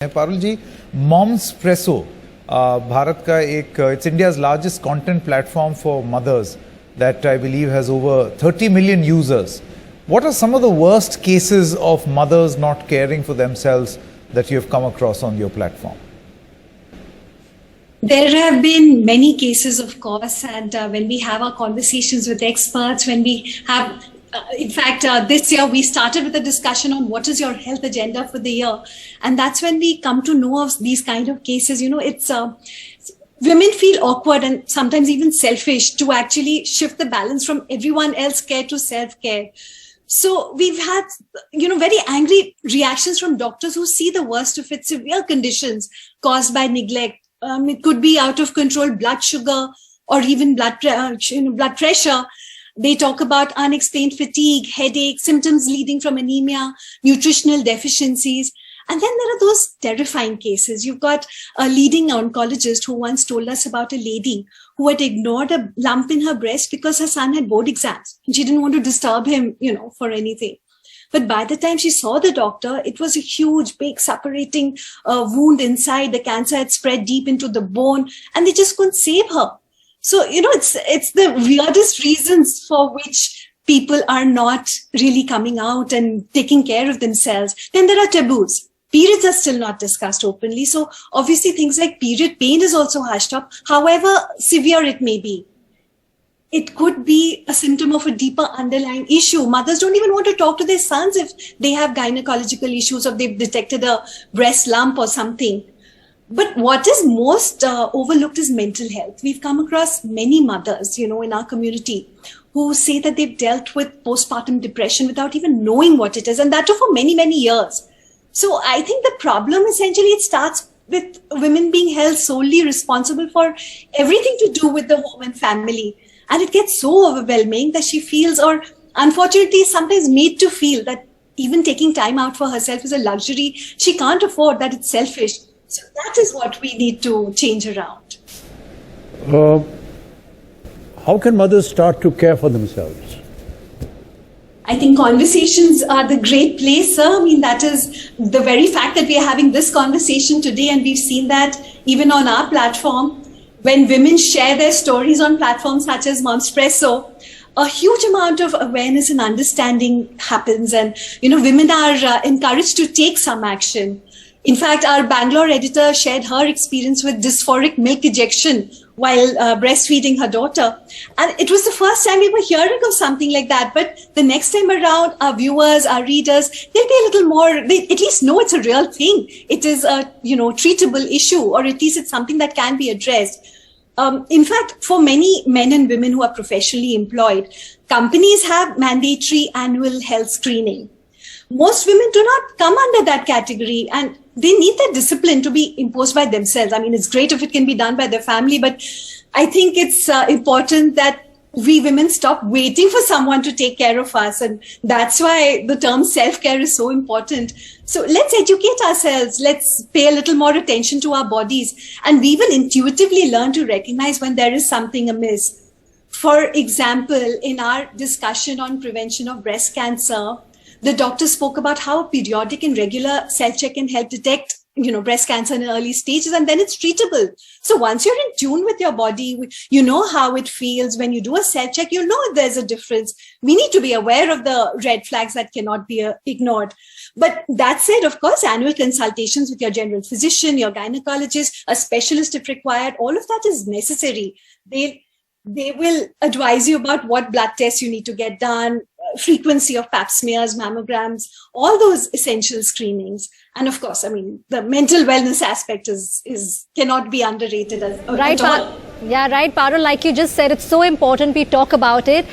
पारुल जी, Momspresso Bharat का एक it's India's largest content platform for mothers that I believe has over 30 million users. What are some of the worst cases of mothers not caring for themselves that you have come across on your platform? There have been many cases, of course, and when we have our conversations with experts, when we have, in fact, this year we started with a discussion on what is your health agenda for the year. And that's when we come to know of these kind of cases. You know, it's women feel awkward and sometimes even selfish to actually shift the balance from everyone else care to self-care. So we've had, very angry reactions from doctors who see the worst of it, severe conditions caused by neglect. It could be out of control blood sugar or even blood pressure. They talk about unexplained fatigue, headache, symptoms leading from anemia, nutritional deficiencies. And then there are those terrifying cases. You've got a leading oncologist who once told us about a lady who had ignored a lump in her breast because her son had board exams. And she didn't want to disturb him, for anything. But by the time she saw the doctor, it was a huge, big, separating wound inside. The cancer had spread deep into the bone, and they just couldn't save her. So, it's the weirdest reasons for which people are not really coming out and taking care of themselves. Then there are taboos. Periods are still not discussed openly. So obviously things like period pain is also hushed up, however severe it may be. It could be a symptom of a deeper underlying issue. Mothers don't even want to talk to their sons if they have gynecological issues or they've detected a breast lump or something. But what is most overlooked is mental health. We've come across many mothers, in our community who say that they've dealt with postpartum depression without even knowing what it is, and that too for many, many years. So I think the problem essentially, it starts with women being held solely responsible for everything to do with the home and family. And it gets so overwhelming that she feels, or unfortunately is sometimes made to feel, that even taking time out for herself is a luxury she can't afford, that it's selfish. So that is what we need to change around. How can mothers start to care for themselves? I think conversations are the great place, sir. I mean, that is the very fact that we are having this conversation today, and we've seen that even on our platform. When women share their stories on platforms such as Momspresso, a huge amount of awareness and understanding happens, and women are encouraged to take some action. In fact, our Bangalore editor shared her experience with dysphoric milk ejection while breastfeeding her daughter. And it was the first time we were hearing of something like that. But the next time around, our viewers, our readers, they'll be a little more, they at least know it's a real thing. It is a, treatable issue, or at least it's something that can be addressed. In fact, for many men and women who are professionally employed, companies have mandatory annual health screening. Most women do not come under that category, and they need that discipline to be imposed by themselves. I mean, it's great if it can be done by their family, but I think it's important that we women stop waiting for someone to take care of us. And that's why the term self-care is so important. So let's educate ourselves. Let's pay a little more attention to our bodies, and we will intuitively learn to recognize when there is something amiss. For example, in our discussion on prevention of breast cancer, the doctor spoke about how periodic and regular self-check can help detect, breast cancer in early stages, and then it's treatable. So once you're in tune with your body, you know how it feels. When you do a self-check, you'll know if there's a difference. We need to be aware of the red flags that cannot be ignored. But that said, of course, annual consultations with your general physician, your gynecologist, a specialist if required, all of that is necessary. They will advise you about what blood tests you need to get done, frequency of pap smears, mammograms, all those essential screenings. And of course, I mean, the mental wellness aspect cannot be underrated at all. Yeah, right, Parul. Like you just said, it's so important we talk about it.